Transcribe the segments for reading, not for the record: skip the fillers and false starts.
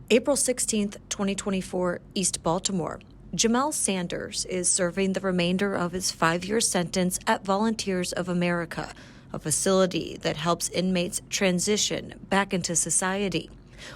April 16th, 2024, East Baltimore. Jamel Sanders is serving the remainder of his 5-year sentence at Volunteers of America, a facility that helps inmates transition back into society.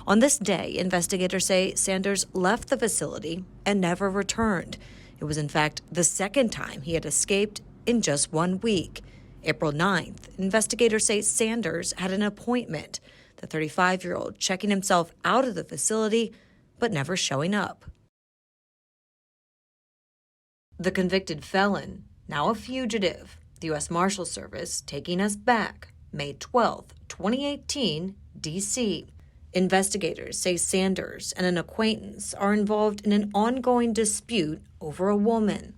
On this day, investigators say Sanders left the facility and never returned. It was, in fact, the second time he had escaped in just 1 week. April 9th, investigators say Sanders had an appointment. The 35-year-old checking himself out of the facility, but never showing up. The convicted felon, now a fugitive. The U.S. Marshals Service taking us back, May 12, 2018, D.C. Investigators say Sanders and an acquaintance are involved in an ongoing dispute over a woman.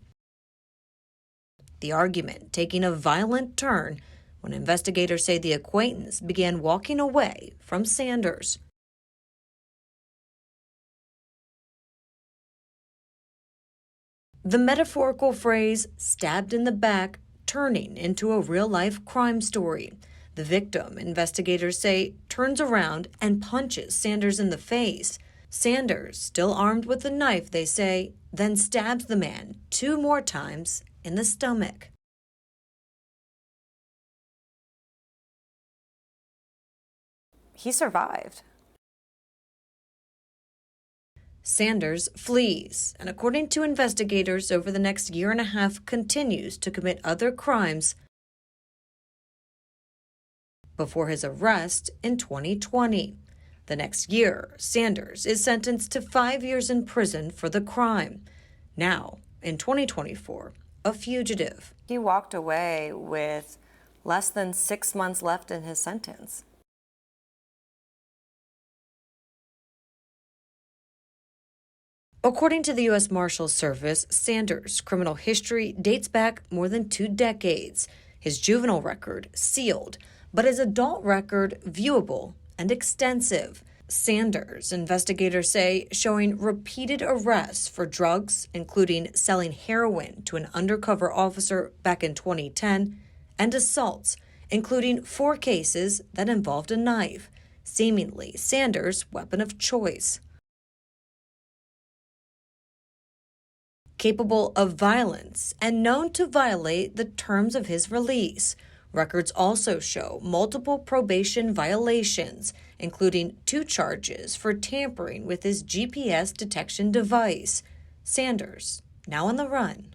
The argument taking a violent turn when investigators say the acquaintance began walking away from Sanders. The metaphorical phrase, stabbed in the back, turning into a real-life crime story. The victim, investigators say, turns around and punches Sanders in the face. Sanders, still armed with the knife, they say, then stabs the man 2 more times in the stomach. He survived. Sanders flees, and according to investigators, over the next 1.5 years continues to commit other crimes before his arrest in 2020. The next year, Sanders is sentenced to 5 years in prison for the crime. Now, in 2024, a fugitive. He walked away with less than 6 months left in his sentence. According to the U.S. Marshals Service, Sanders' criminal history dates back more than 2 decades. His juvenile record sealed, but his adult record viewable and extensive. Sanders, investigators say, showing repeated arrests for drugs, including selling heroin to an undercover officer back in 2010, and assaults, including 4 cases that involved a knife, seemingly Sanders' weapon of choice. Capable of violence and known to violate the terms of his release. Records also show multiple probation violations, including 2 charges for tampering with his GPS detection device. Sanders, now on the run.